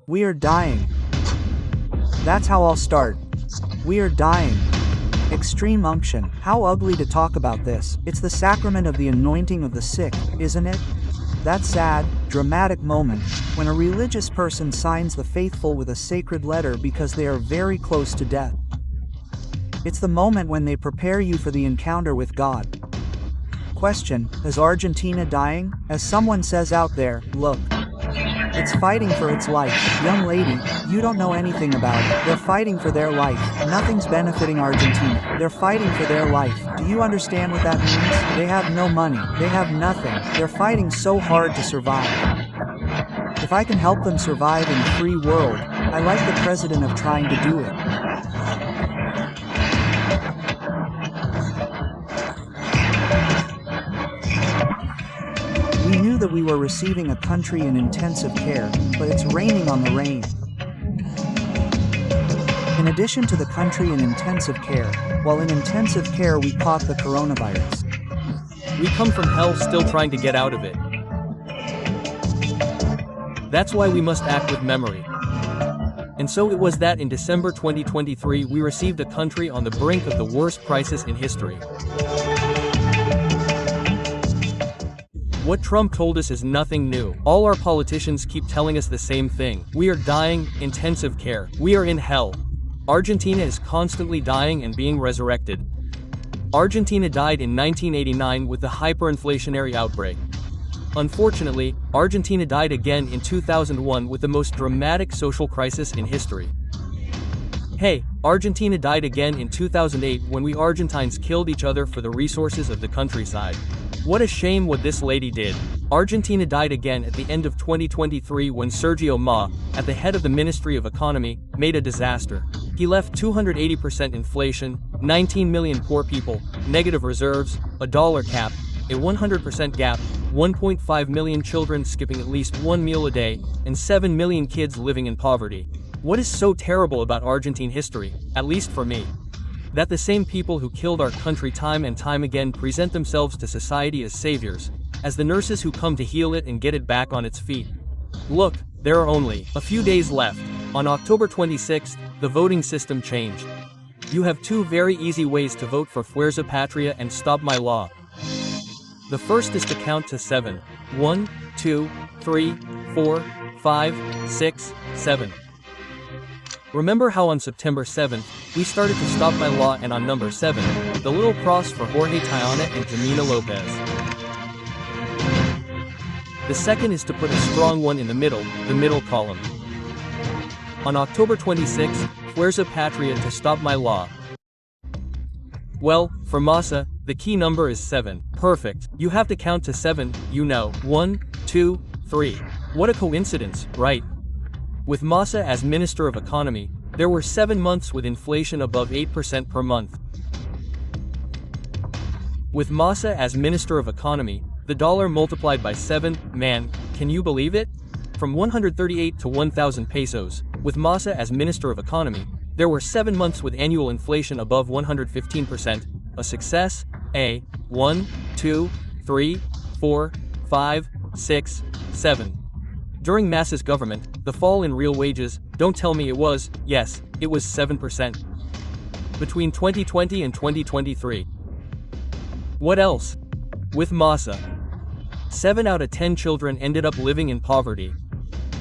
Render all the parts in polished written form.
We are dying. That's how I'll start. We are dying. Extreme unction. How ugly to talk about this. It's the sacrament of the anointing of the sick, isn't it? That sad, dramatic moment, when a religious person signs the faithful with a sacred letter because they are very close to death. It's the moment when they prepare you for the encounter with God. Question: is Argentina dying? As someone says out there, look. It's fighting for its life. Young lady, you don't know anything about it. They're fighting for their life. Nothing's benefiting Argentina. They're fighting for their life. Do you understand what that means? They have no money. They have nothing. They're fighting so hard to survive. If I can help them survive in a free world, I like the president of trying to do it. We knew that we were receiving a country in intensive care, but it's raining on the rain. In addition to the country in intensive care, while in intensive care we caught the coronavirus. We come from hell still trying to get out of it. That's why we must act with memory. And so it was that in December 2023 we received a country on the brink of the worst crisis in history. What Trump told us is nothing new. All our politicians keep telling us the same thing. We are dying, intensive care. We are in hell. Argentina is constantly dying and being resurrected. Argentina died in 1989 with the hyperinflationary outbreak. Unfortunately, Argentina died again in 2001 with the most dramatic social crisis in history. Hey, Argentina died again in 2008 when we Argentines killed each other for the resources of the countryside. What a shame what this lady did. Argentina died again at the end of 2023 when Sergio Ma, at the head of the Ministry of Economy, made a disaster. He left 280% inflation, 19 million poor people, negative reserves, a dollar cap, a 100% gap, 1.5 million children skipping at least one meal a day, and 7 million kids living in poverty. What is so terrible about Argentine history, at least for me? That the same people who killed our country time and time again present themselves to society as saviors, as the nurses who come to heal it and get it back on its feet. Look, there are only a few days left. On October 26th, the voting system changed. You have two very easy ways to vote for Fuerza Patria and Stop My Law. The first is to count to 7. 1, 2, 3, 4, 5, 6, 7. Remember how on September 7th, we started to Stop My Law, and on number 7, the little cross for Jorge Tayana and Jimena Lopez. The second is to put a strong one in the middle column. On October 26th, Fuerza Patria to Stop My Law. Well, for Massa, the key number is 7. Perfect. You have to count to 7, you know. 1, 2, 3. What a coincidence, right? With Massa as Minister of Economy, there were 7 months with inflation above 8% per month. With Massa as Minister of Economy, the dollar multiplied by 7, man, can you believe it? From 138 to 1,000 pesos. With Massa as Minister of Economy, there were 7 months with annual inflation above 115%. A success? 1, 2, 3, 4, 5, 6, 7. During Massa's government, the fall in real wages, don't tell me it was, yes, it was 7%. Between 2020 and 2023. What else? With Massa, 7 out of 10 children ended up living in poverty.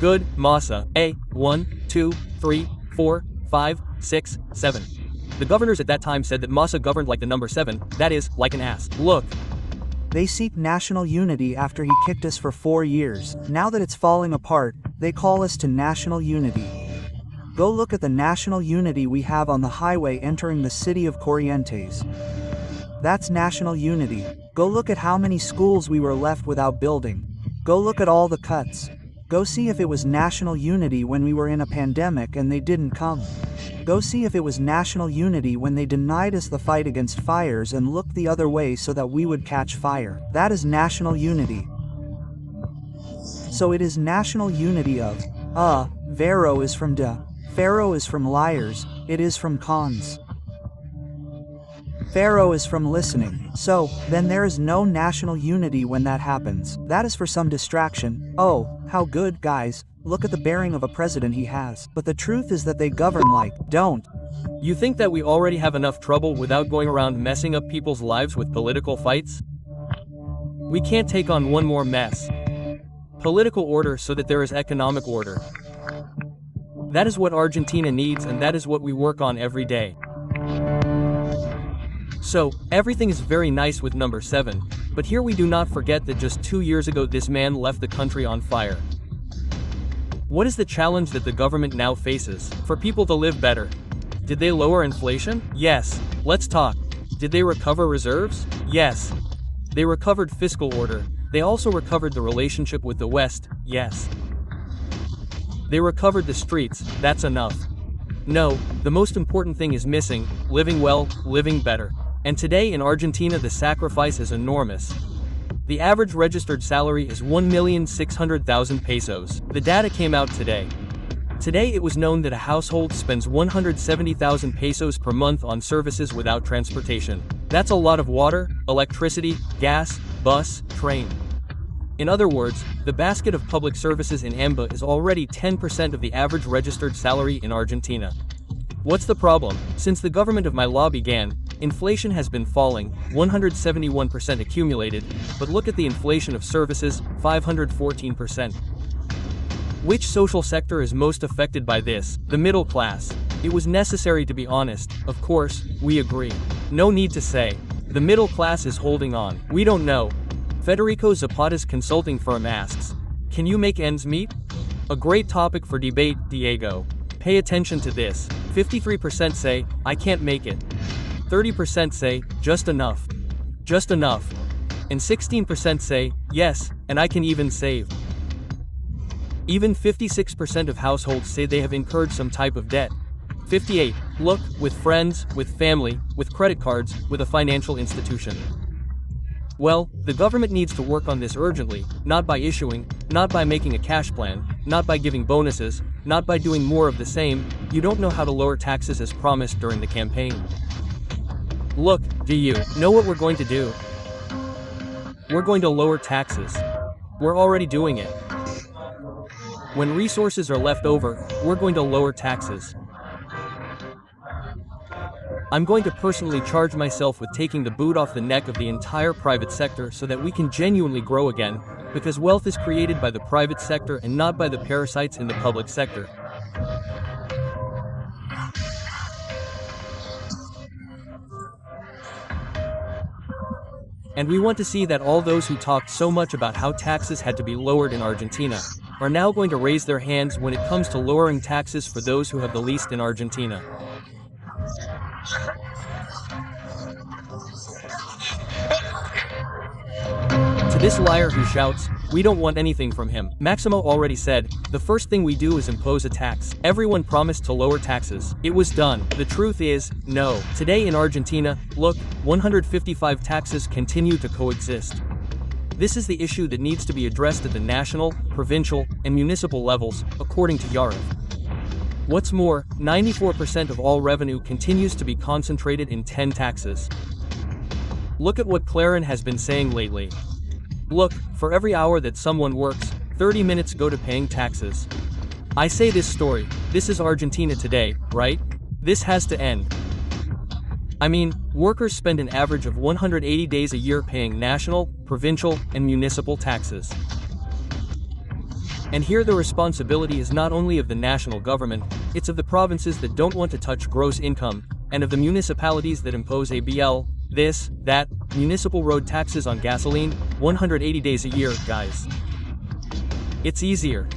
Good, Massa. 1, 2, 3, 4, 5, 6, 7. The governors at that time said that Massa governed like the number 7, that is, like an ass. Look. They seek national unity after he kicked us for 4 years. Now that it's falling apart, they call us to national unity. Go look at the national unity we have on the highway entering the city of Corrientes. That's national unity. Go look at how many schools we were left without building. Go look at all the cuts. Go see if it was national unity when we were in a pandemic and they didn't come. Go see if it was national unity when they denied us the fight against fires and looked the other way so that we would catch fire. That is national unity. So it is national unity of, Vero is from Pharaoh is from liars, it is from cons. Pharaoh is from listening, so, then there is no national unity when that happens. That is for some distraction. Oh, how good, guys. look at the bearing of a president he has. But the truth is that they govern like, don't. You think that we already have enough trouble without going around messing up people's lives with political fights? We can't take on one more mess. Political order so that there is economic order. That is what Argentina needs, and that is what we work on every day. So, everything is very nice with number 7, but here we do not forget that just 2 years ago this man left the country on fire. What is the challenge that the government now faces? For people to live better. Did they lower inflation? Yes. Let's talk. Did they recover reserves? Yes. They recovered fiscal order. They also recovered the relationship with the West. Yes. They recovered the streets. That's enough. No, the most important thing is missing: living well, living better. And today in Argentina the sacrifice is enormous. The average registered salary is 1,600,000 pesos. The data came out today. Today it was known that a household spends 170,000 pesos per month on services without transportation. That's a lot of water, electricity, gas, bus, train. In other words, the basket of public services in AMBA is already 10% of the average registered salary in Argentina. What's the problem? Since the government of my law began, inflation has been falling, 171% accumulated, but look at the inflation of services, 514%. Which social sector is most affected by this? The middle class. It was necessary to be honest, of course, we agree. No need to say. The middle class is holding on. We don't know. Federico Zapata's consulting firm asks, can you make ends meet? A great topic for debate, Diego. Pay attention to this. 53% say, I can't make it. 30% say, just enough. Just enough. And 16% say, yes, and I can even save. Even 56% of households say they have incurred some type of debt. 58, look, with friends, with family, with credit cards, with a financial institution. Well, the government needs to work on this urgently, not by issuing, not by making a cash plan, not by giving bonuses, not by doing more of the same. You don't know how to lower taxes as promised during the campaign. Look, do you know what we're going to do? We're going to lower taxes. We're already doing it. When resources are left over, we're going to lower taxes. I'm going to personally charge myself with taking the boot off the neck of the entire private sector so that we can genuinely grow again, because wealth is created by the private sector and not by the parasites in the public sector. And we want to see that all those who talked so much about how taxes had to be lowered in Argentina are now going to raise their hands when it comes to lowering taxes for those who have the least in Argentina. To this liar who shouts, we don't want anything from him, Maximo already said, the first thing we do is impose a tax. Everyone promised to lower taxes. It was done. The truth is, no. Today in Argentina, look, 155 taxes continue to coexist. This is the issue that needs to be addressed at the national, provincial, and municipal levels, according to Yarif. What's more, 94% of all revenue continues to be concentrated in 10 taxes. Look at what Clarin has been saying lately. Look, for every hour that someone works, 30 minutes go to paying taxes. I say this story, this is Argentina today, right? This has to end. I mean, workers spend an average of 180 days a year paying national, provincial, and municipal taxes. And here the responsibility is not only of the national government, it's of the provinces that don't want to touch gross income, and of the municipalities that impose a VIALE, this, that, municipal road taxes on gasoline, 180 days a year, guys. It's easier.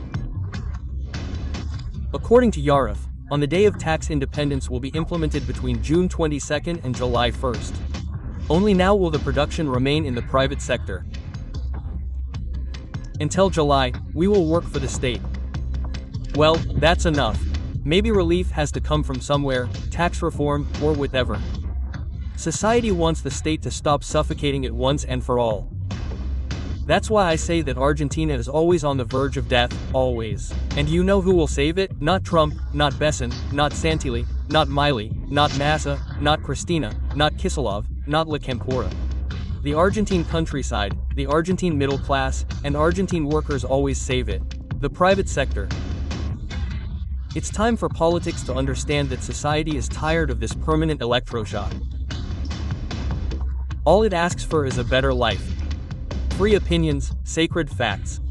According to Yarif, on the day of tax independence will be implemented between June 22nd and July 1st. Only now will the production remain in the private sector. Until July, we will work for the state. Well, that's enough. Maybe relief has to come from somewhere, tax reform, or whatever. Society wants the state to stop suffocating it once and for all. That's why I say that Argentina is always on the verge of death, always. And you know who will save it? Not Trump, not Besson, not Santilli, not Milei, not Massa, not Cristina, not Kicillof, not La Campora. The Argentine countryside, the Argentine middle class, and Argentine workers always save it. The private sector. It's time for politics to understand that society is tired of this permanent electroshock. All it asks for is a better life. Free opinions, sacred facts.